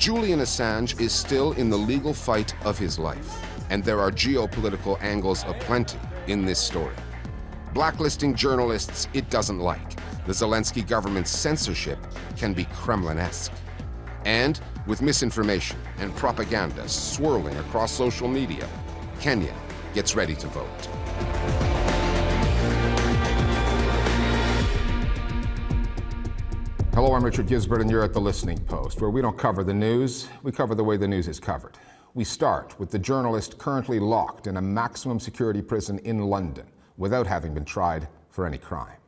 Julian Assange is still in the legal fight of his life, and there are geopolitical angles aplenty in this story. Blacklisting journalists it doesn't like. The Zelenskyy government's censorship can be Kremlin-esque. And with misinformation and propaganda swirling across social media, Kenya gets ready to vote. Hello, I'm Richard Gisbert, and you're at The Listening Post, where we don't cover the news, we cover the way the news is covered. We start with the journalist currently locked in a maximum security prison in London without having been tried for any crime.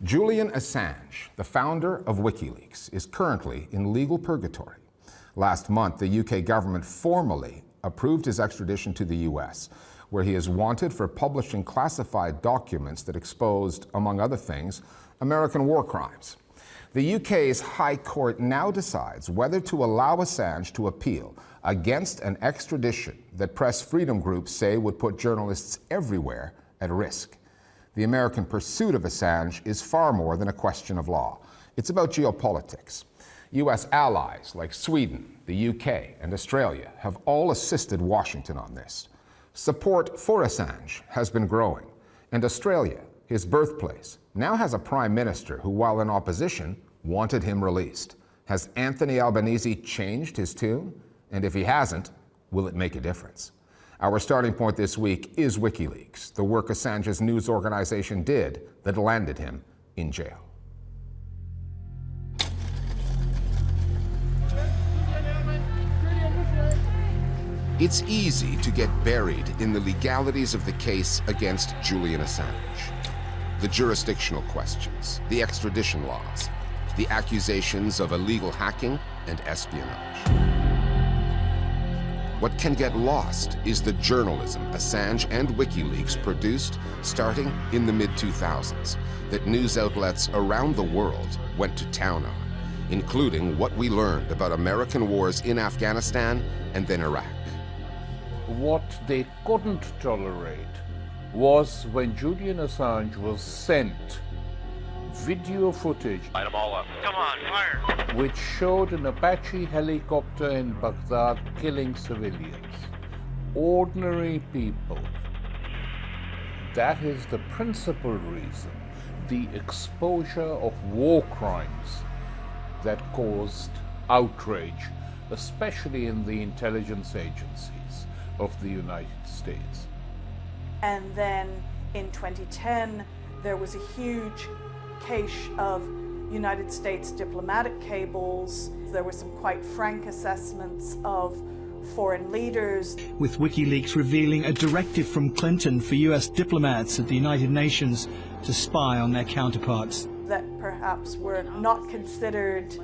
Julian Assange, the founder of WikiLeaks, is currently in legal purgatory. Last month, the UK government formally approved his extradition to the US, where he is wanted for publishing classified documents that exposed, among other things, American war crimes. The UK's High Court now decides whether to allow Assange to appeal against an extradition that press freedom groups say would put journalists everywhere at risk. The American pursuit of Assange is far more than a question of law. It's about geopolitics. US allies like Sweden, the UK, and Australia have all assisted Washington on this. Support for Assange has been growing, and Australia, his birthplace, now has a prime minister who, while in opposition, wanted him released. Has Anthony Albanese changed his tune? And if he hasn't, will it make a difference? Our starting point this week is WikiLeaks, the work Assange's news organization did that landed him in jail. It's easy to get buried in the legalities of the case against Julian Assange. The jurisdictional questions, the extradition laws, the accusations of illegal hacking and espionage. What can get lost is the journalism Assange and WikiLeaks produced starting in the mid-2000s that news outlets around the world went to town on, including what we learned about American wars in Afghanistan and then Iraq. What they couldn't tolerate was when Julian Assange was sent video footage. Light them all up. Come on, fire! Which showed an Apache helicopter in Baghdad killing civilians. Ordinary people. That is the principal reason, the exposure of war crimes that caused outrage, especially in the intelligence agencies of the United States. And then in 2010, there was a huge cache of United States diplomatic cables. There were some quite frank assessments of foreign leaders. With WikiLeaks revealing a directive from Clinton for US diplomats at the United Nations to spy on their counterparts. That perhaps were not considered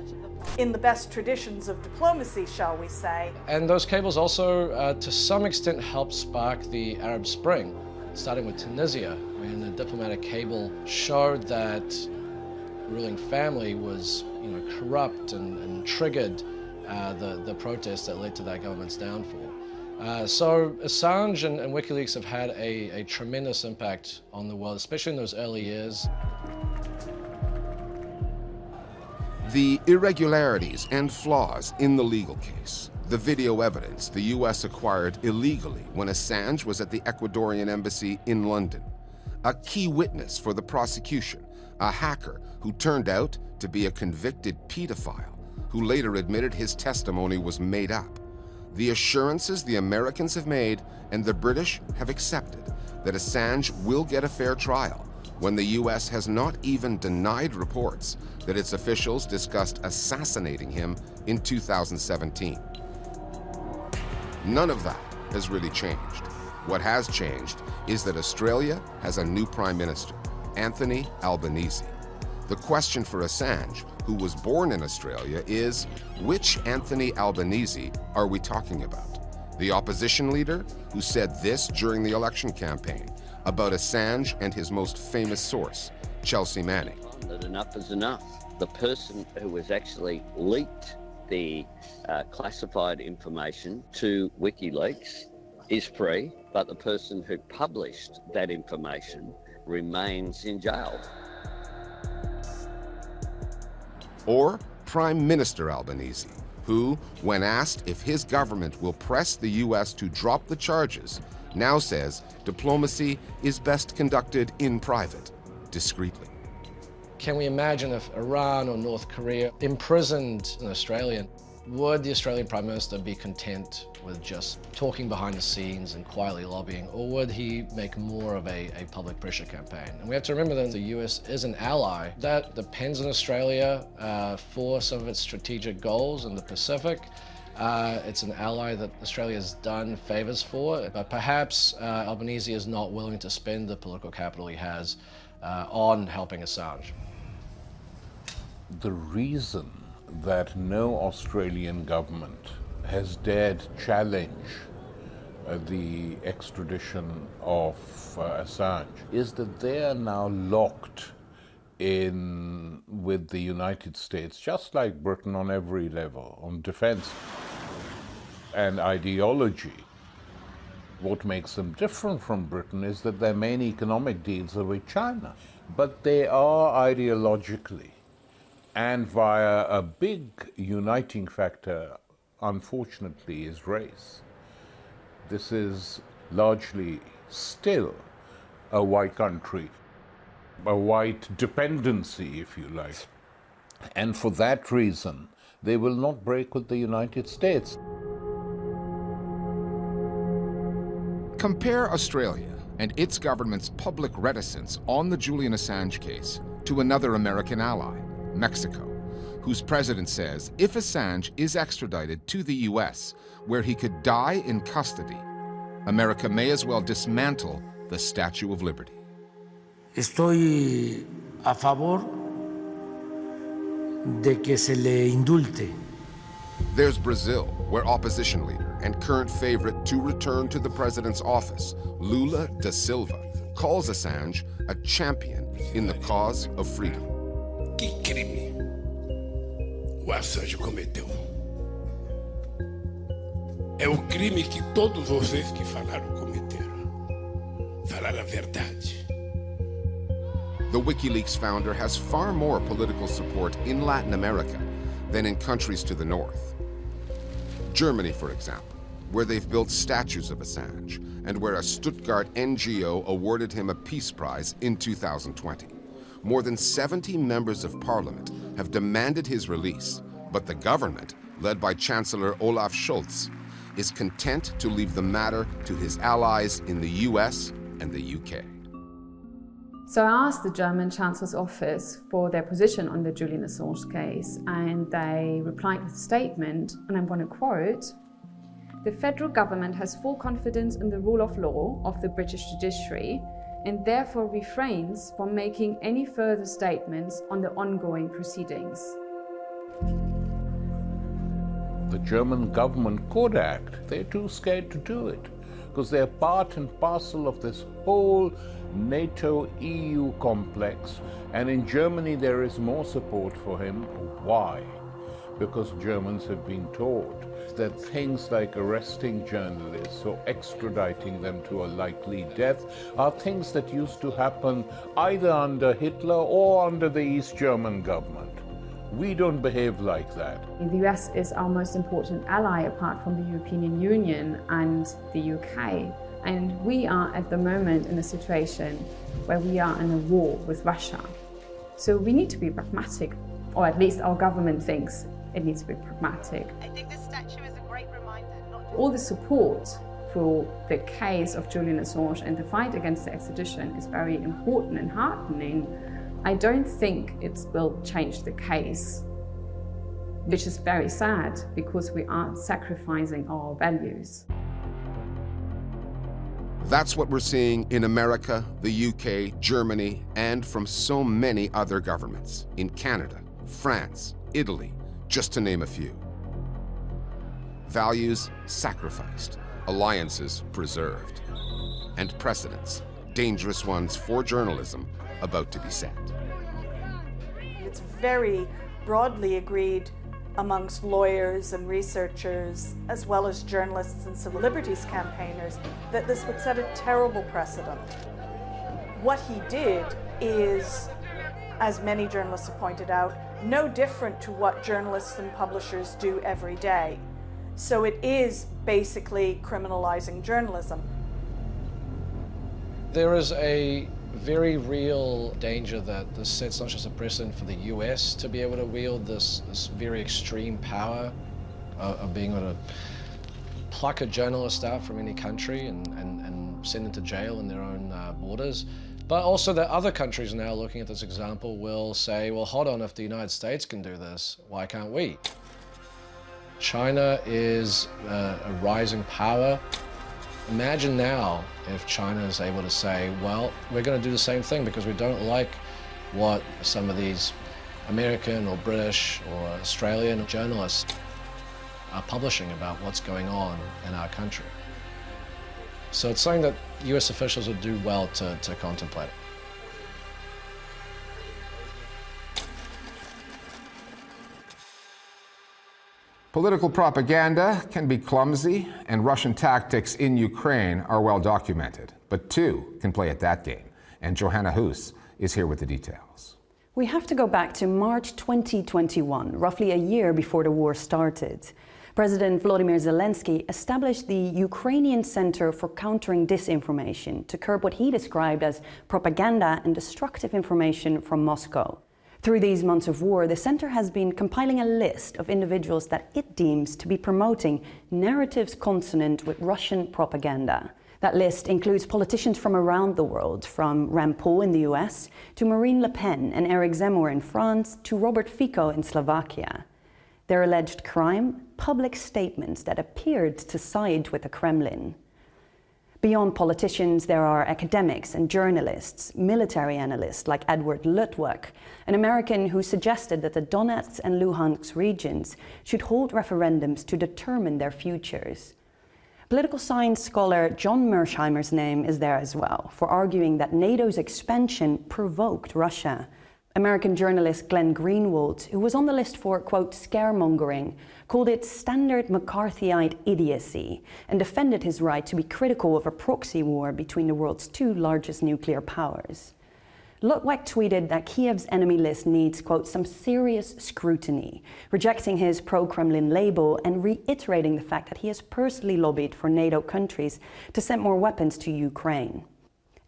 in the best traditions of diplomacy, shall we say. And those cables also, to some extent, helped spark the Arab Spring, starting with Tunisia, when a diplomatic cable showed that the ruling family was, corrupt and triggered the protests that led to that government's downfall. So Assange and WikiLeaks have had a tremendous impact on the world, especially in those early years. The irregularities and flaws in the legal case, the video evidence the US acquired illegally when Assange was at the Ecuadorian embassy in London, a key witness for the prosecution, a hacker who turned out to be a convicted pedophile who later admitted his testimony was made up, the assurances the Americans have made and the British have accepted that Assange will get a fair trial when the US has not even denied reports that its officials discussed assassinating him in 2017. None of that has really changed. What has changed is that Australia has a new Prime Minister, Anthony Albanese. The question for Assange, who was born in Australia, is which Anthony Albanese are we talking about? The opposition leader who said this during the election campaign about Assange and his most famous source, Chelsea Manning. That enough is enough. The person who has actually leaked the classified information to WikiLeaks is free, but the person who published that information remains in jail. Or Prime Minister Albanese, who, when asked if his government will press the U.S. to drop the charges, now says diplomacy is best conducted in private, discreetly. Can we imagine if Iran or North Korea imprisoned an Australian? Would the Australian Prime Minister be content with just talking behind the scenes and quietly lobbying, or would he make more of a public pressure campaign? And we have to remember that the US is an ally that depends on Australia for some of its strategic goals in the Pacific. It's an ally that Australia has done favors for, but perhaps Albanese is not willing to spend the political capital he has on helping Assange. The reason that no Australian government has dared challenge the extradition of Assange is that they are now locked in with the United States, just like Britain on every level, on defense and ideology. What makes them different from Britain is that their main economic deals are with China, but they are ideologically, and via a big uniting factor, unfortunately, is race. This is largely still a white country, a white dependency, if you like. And for that reason, they will not break with the United States. Compare Australia and its government's public reticence on the Julian Assange case to another American ally, Mexico, whose president says if Assange is extradited to the US, where he could die in custody, America may as well dismantle the Statue of Liberty. Estoy a favor de que se le indulte. There's Brazil, where opposition leader and current favorite to return to the president's office, Lula da Silva, calls Assange a champion in the cause of freedom. Que crime o Assange cometeu? É o crime que todos vocês que falaram cometeram. Falar a verdade. The WikiLeaks founder has far more political support in Latin America than in countries to the north. Germany, for example, where they've built statues of Assange and where a Stuttgart NGO awarded him a Peace Prize in 2020. More than 70 members of parliament have demanded his release, but the government, led by Chancellor Olaf Scholz, is content to leave the matter to his allies in the US and the UK. So I asked the German Chancellor's office for their position on the Julian Assange case, and they replied with a statement, and I'm going to quote, "The federal government has full confidence in the rule of law of the British judiciary and therefore refrains from making any further statements on the ongoing proceedings." The German government could act. They're too scared to do it because they're part and parcel of this whole NATO-EU complex, and in Germany there is more support for him. Why? Because Germans have been taught that things like arresting journalists or extraditing them to a likely death are things that used to happen either under Hitler or under the East German government. We don't behave like that. The US is our most important ally apart from the European Union and the UK. And we are at the moment in a situation where we are in a war with Russia. So we need to be pragmatic, or at least our government thinks it needs to be pragmatic. I think this statue is a great reminder. All the support for the case of Julian Assange and the fight against the extradition is very important and heartening. I don't think it will change the case, which is very sad because we are sacrificing our values. That's what we're seeing in America, the UK, Germany, and from so many other governments. In Canada, France, Italy, just to name a few. Values sacrificed, alliances preserved, and precedents, dangerous ones for journalism, about to be set. It's very broadly agreed amongst lawyers and researchers, as well as journalists and civil liberties campaigners, that this would set a terrible precedent. What he did is, as many journalists have pointed out, no different to what journalists and publishers do every day. So it is basically criminalizing journalism. There is a very real danger that this sets not just a precedent for the US to be able to wield this very extreme power of being able to pluck a journalist out from any country and send them to jail in their own borders. But also that other countries now looking at this example will say, well, hold on, if the United States can do this, why can't we? China is a rising power. Imagine now if China is able to say, well, we're going to do the same thing because we don't like what some of these American or British or Australian journalists are publishing about what's going on in our country. So it's something that US officials would do well to contemplate. Political propaganda can be clumsy, and Russian tactics in Ukraine are well documented. But two can play at that game, and Johanna Hoes is here with the details. We have to go back to March 2021, roughly a year before the war started. President Volodymyr Zelenskyy established the Ukrainian Center for Countering Disinformation to curb what he described as propaganda and destructive information from Moscow. Through these months of war, the center has been compiling a list of individuals that it deems to be promoting narratives consonant with Russian propaganda. That list includes politicians from around the world, from Rand Paul in the US, to Marine Le Pen and Eric Zemmour in France, to Robert Fico in Slovakia. Their alleged crime? Public statements that appeared to side with the Kremlin. Beyond politicians, there are academics and journalists, military analysts like Edward Luttwak, an American who suggested that the Donetsk and Luhansk regions should hold referendums to determine their futures. Political science scholar John Mersheimer's name is there as well, for arguing that NATO's expansion provoked Russia. American journalist Glenn Greenwald, who was on the list for, quote, scaremongering, called it standard McCarthyite idiocy and defended his right to be critical of a proxy war between the world's two largest nuclear powers. Luttwak tweeted that Kiev's enemy list needs, quote, some serious scrutiny, rejecting his pro-Kremlin label and reiterating the fact that he has personally lobbied for NATO countries to send more weapons to Ukraine.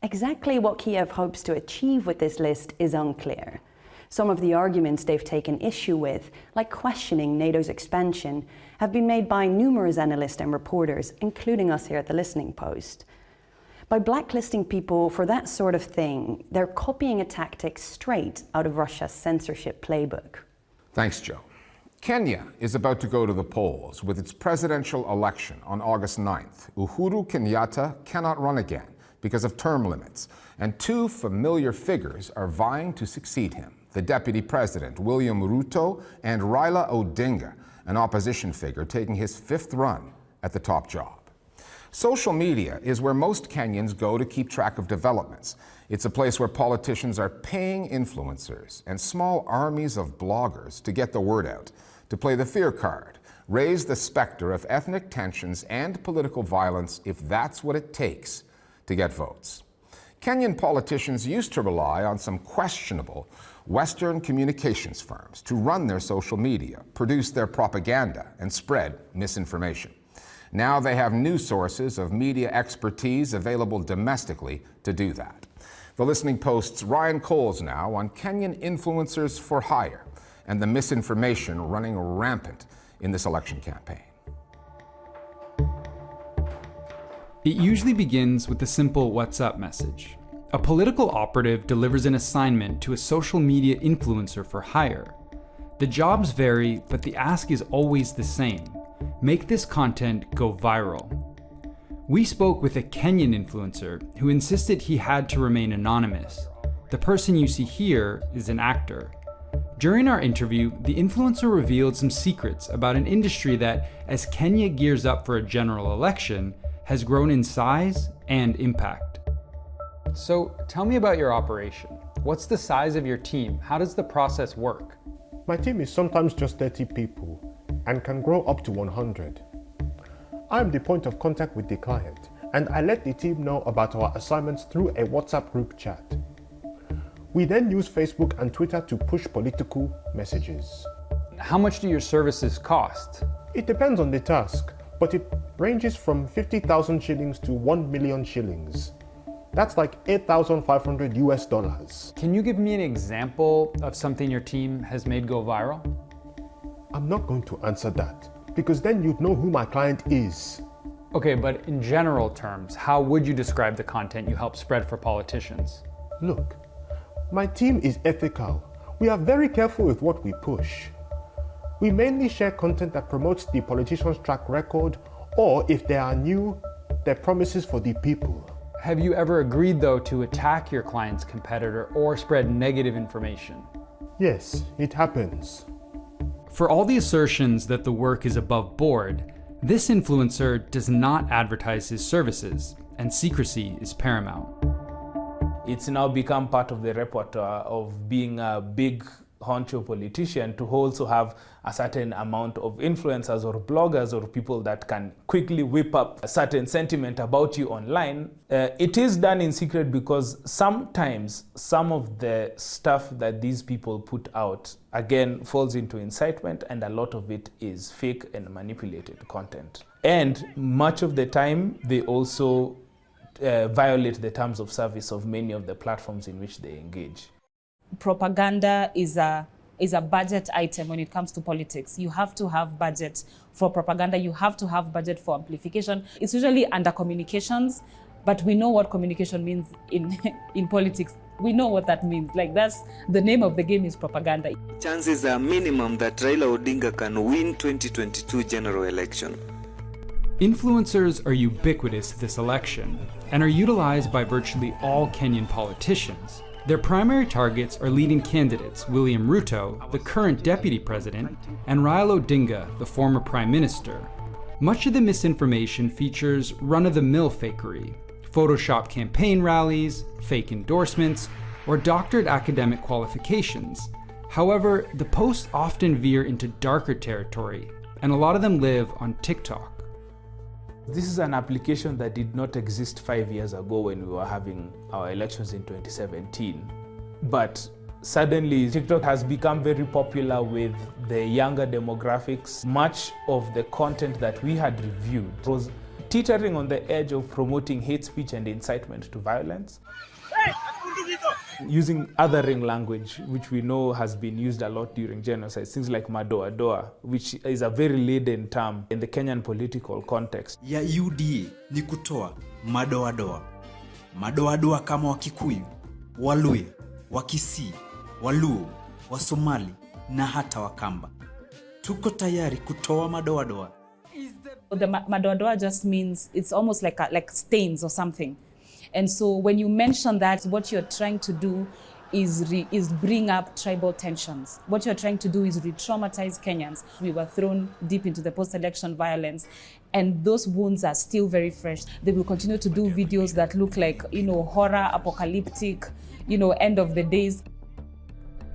Exactly what Kiev hopes to achieve with this list is unclear. Some of the arguments they've taken issue with, like questioning NATO's expansion, have been made by numerous analysts and reporters, including us here at the Listening Post. By blacklisting people for that sort of thing, they're copying a tactic straight out of Russia's censorship playbook. Thanks, Joe. Kenya is about to go to the polls with its presidential election on August 9th. Uhuru Kenyatta cannot run again because of term limits, and two familiar figures are vying to succeed him: the deputy president, William Ruto, and Raila Odinga, an opposition figure taking his fifth run at the top job. Social media is where most Kenyans go to keep track of developments. It's a place where politicians are paying influencers and small armies of bloggers to get the word out, to play the fear card, raise the specter of ethnic tensions and political violence if that's what it takes to get votes. Kenyan politicians used to rely on some questionable Western communications firms to run their social media, produce their propaganda, and spread misinformation. Now they have new sources of media expertise available domestically to do that. The Listening Post's Ryan Kohls now on Kenyan influencers for hire and the misinformation running rampant in this election campaign. It usually begins with a simple "What's up" message. A political operative delivers an assignment to a social media influencer for hire. The jobs vary, but the ask is always the same: make this content go viral. We spoke with a Kenyan influencer who insisted he had to remain anonymous. The person you see here is an actor. During our interview, the influencer revealed some secrets about an industry that, as Kenya gears up for a general election, has grown in size and impact. So tell me about your operation. What's the size of your team? How does the process work? My team is sometimes just 30 people and can grow up to 100. I am the point of contact with the client, and I let the team know about our assignments through a WhatsApp group chat. We then use Facebook and Twitter to push political messages. How much do your services cost? It depends on the task, but it ranges from 50,000 shillings to 1 million shillings. That's like 8,500 US dollars. Can you give me an example of something your team has made go viral? I'm not going to answer that, because then you'd know who my client is. Okay, but in general terms, how would you describe the content you help spread for politicians? Look, my team is ethical. We are very careful with what we push. We mainly share content that promotes the politician's track record, or if they are new, their promises for the people. Have you ever agreed, though, to attack your client's competitor or spread negative information? Yes, it happens. For all the assertions that the work is above board, this influencer does not advertise his services, and secrecy is paramount. It's now become part of the repertoire of being a big honcho politician to also have a certain amount of influencers or bloggers or people that can quickly whip up a certain sentiment about you online. It is done in secret because sometimes some of the stuff that these people put out again falls into incitement, and a lot of it is fake and manipulated content. And much of the time they also violate the terms of service of many of the platforms in which they engage. Propaganda is a budget item when it comes to politics. You have to have budget for propaganda. You have to have budget for amplification. It's usually under communications, but we know what communication means in politics. We know what that means. Like, that's the name of the game is propaganda. Chances are minimum that Raila Odinga can win 2022 general election. Influencers are ubiquitous this election and are utilized by virtually all Kenyan politicians. Their primary targets are leading candidates William Ruto, the current deputy president, and Raila Odinga, the former prime minister. Much of the misinformation features run-of-the-mill fakery, Photoshop campaign rallies, fake endorsements, or doctored academic qualifications. However, the posts often veer into darker territory, and a lot of them live on TikTok. This is an application that did not exist 5 years ago when we were having our elections in 2017. But suddenly TikTok has become very popular with the younger demographics. Much of the content that we had reviewed was teetering on the edge of promoting hate speech and incitement to violence. Using othering language, which we know has been used a lot during genocide, things like madoa-doa, which is a very laden term in the Kenyan political context. Ya UDA ni kutoa madoa-doa. Madoa-doa kama Wakikuyu, Waluya, Wakisii, Waluo, Wasomali na hata Wakamba. Tuko tayari kutoa madoa-doa. The madoa-doa just means it's almost like stains or something. And so when you mention that, what you're trying to do is bring up tribal tensions. What you're trying to do is re-traumatize Kenyans. We were thrown deep into the post-election violence, and those wounds are still very fresh. They will continue to do videos that look like, horror, apocalyptic, end of the days.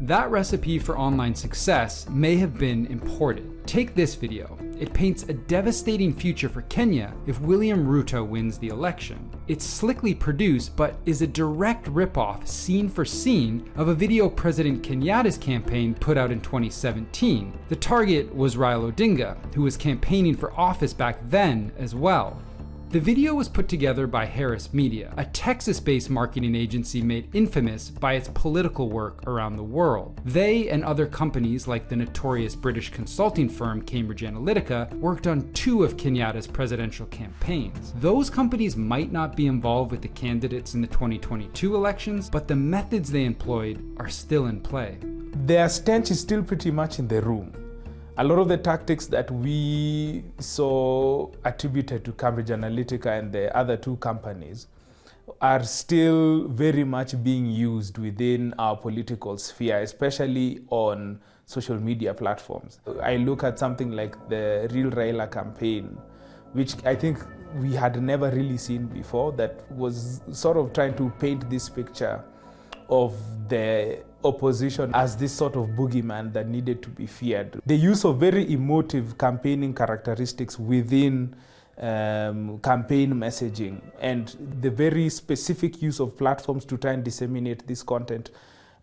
That recipe for online success may have been imported. Take this video. It paints a devastating future for Kenya if William Ruto wins the election. It's slickly produced, but is a direct ripoff, scene for scene, of a video President Kenyatta's campaign put out in 2017. The target was Raila Odinga, who was campaigning for office back then as well. The video was put together by Harris Media, a Texas-based marketing agency made infamous by its political work around the world. They and other companies like the notorious British consulting firm Cambridge Analytica worked on 2 of Kenyatta's presidential campaigns. Those companies might not be involved with the candidates in the 2022 elections, but the methods they employed are still in play. Their stench is still pretty much in the room. A lot of the tactics that we saw attributed to Cambridge Analytica and the other 2 companies are still very much being used within our political sphere, especially on social media platforms. I look at something like the Real Raila campaign, which I think we had never really seen before, that was sort of trying to paint this picture of the opposition as this sort of boogeyman that needed to be feared. The use of very emotive campaigning characteristics within campaign messaging and the very specific use of platforms to try and disseminate this content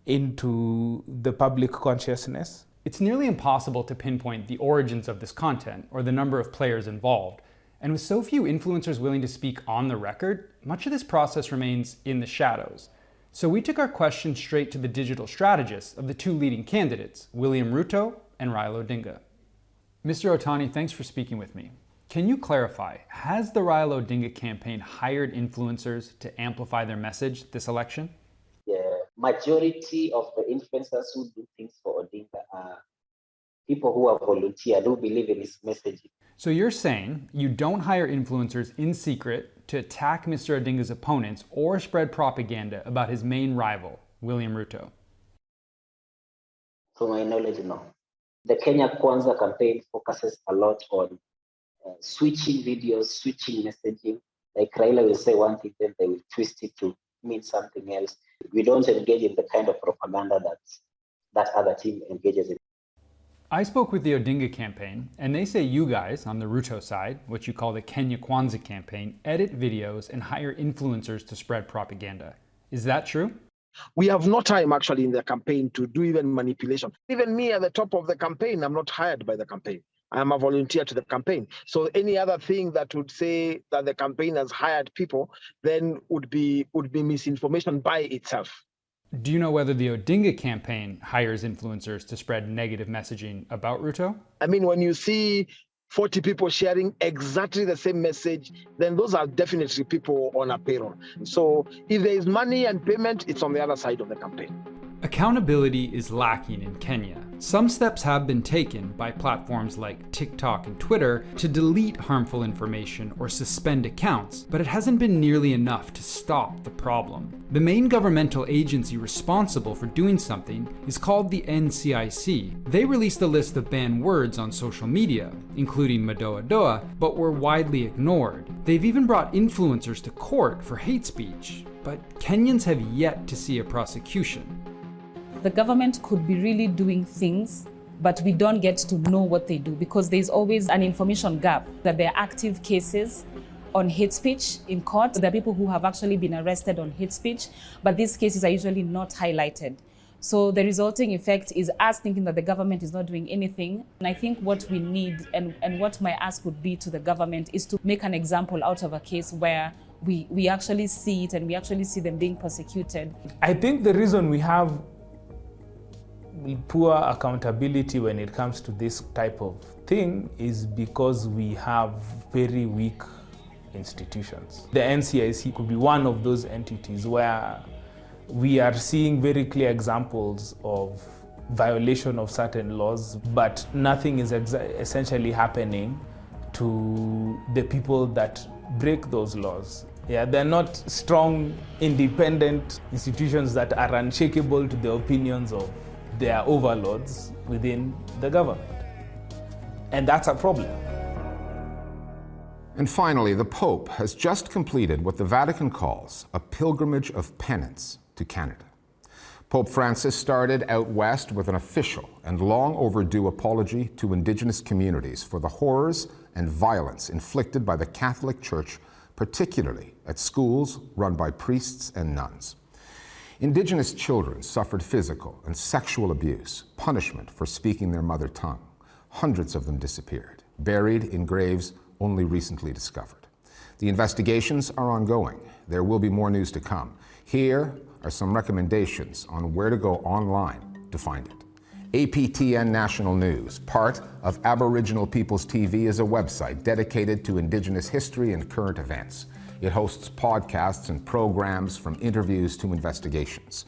into the public consciousness. It's nearly impossible to pinpoint the origins of this content or the number of players involved. And with so few influencers willing to speak on the record, much of this process remains in the shadows. So we took our question straight to the digital strategists of the two leading candidates, William Ruto and Raila Odinga. Mr. Otani, thanks for speaking with me. Can you clarify, has the Raila Odinga campaign hired influencers to amplify their message this election? The majority of the influencers who do things for Odinga are people who are volunteered, who believe in his messaging. So you're saying you don't hire influencers in secret to attack Mr. Odinga's opponents or spread propaganda about his main rival, William Ruto? To my knowledge, no. The Kenya Kwanza campaign focuses a lot on switching videos, switching messaging. Like Raila will say one thing, then they will twist it to mean something else. We don't engage in the kind of propaganda that other team engages in. I spoke with the Odinga campaign, and they say you guys, on the Ruto side, what you call the Kenya Kwanza campaign, edit videos and hire influencers to spread propaganda. Is that true? We have no time actually in the campaign to do even manipulation. Even me at the top of the campaign, I'm not hired by the campaign. I am a volunteer to the campaign. So any other thing that would say that the campaign has hired people, then would be misinformation by itself. Do you know whether the Odinga campaign hires influencers to spread negative messaging about Ruto? I mean, when you see 40 people sharing exactly the same message, then those are definitely people on a payroll. So if there is money and payment, it's on the other side of the campaign. Accountability is lacking in Kenya. Some steps have been taken by platforms like TikTok and Twitter to delete harmful information or suspend accounts, but it hasn't been nearly enough to stop the problem. The main governmental agency responsible for doing something is called the NCIC. They released a list of banned words on social media, including madoa-doa, but were widely ignored. They've even brought influencers to court for hate speech, but Kenyans have yet to see a prosecution. The government could be really doing things, but we don't get to know what they do because there's always an information gap, that there are active cases on hate speech in court. There are people who have actually been arrested on hate speech, but these cases are usually not highlighted. So the resulting effect is us thinking that the government is not doing anything. And I think what we need and what my ask would be to the government is to make an example out of a case where we actually see it and we actually see them being persecuted. I think the reason we have poor accountability when it comes to this type of thing is because we have very weak institutions. The NCIC could be one of those entities where we are seeing very clear examples of violation of certain laws, but nothing is essentially happening to the people that break those laws. Yeah, they're not strong, independent institutions that are unshakable to the opinions of their overlords within the government. And that's a problem. And finally, the Pope has just completed what the Vatican calls a pilgrimage of penance to Canada. Pope Francis started out west with an official and long overdue apology to Indigenous communities for the horrors and violence inflicted by the Catholic Church, particularly at schools run by priests and nuns. Indigenous children suffered physical and sexual abuse, punishment for speaking their mother tongue. Hundreds of them disappeared, buried in graves only recently discovered. The investigations are ongoing. There will be more news to come. Here are some recommendations on where to go online to find it. APTN National News, part of Aboriginal Peoples TV, is a website dedicated to Indigenous history and current events. It hosts podcasts and programs from interviews to investigations.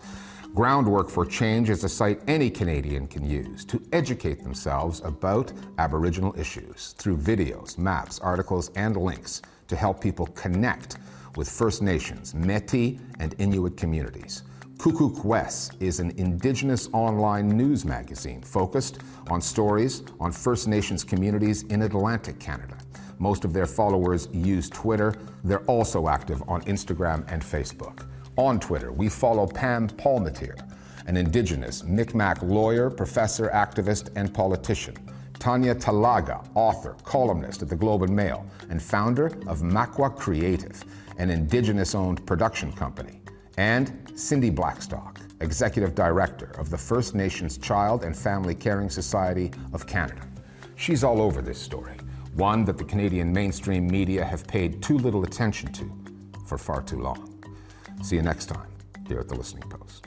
Groundwork for Change is a site any Canadian can use to educate themselves about Aboriginal issues through videos, maps, articles, and links to help people connect with First Nations, Métis, and Inuit communities. Kukukwes is an Indigenous online news magazine focused on stories on First Nations communities in Atlantic Canada. Most of their followers use Twitter. They're also active on Instagram and Facebook. On Twitter, we follow Pam Palmatier, an Indigenous Mi'kmaq lawyer, professor, activist, and politician. Tanya Talaga, author, columnist at the Globe and Mail, and founder of Makwa Creative, an Indigenous-owned production company. And Cindy Blackstock, Executive Director of the First Nations Child and Family Caring Society of Canada. She's all over this story, one that the Canadian mainstream media have paid too little attention to for far too long. See you next time here at The Listening Post.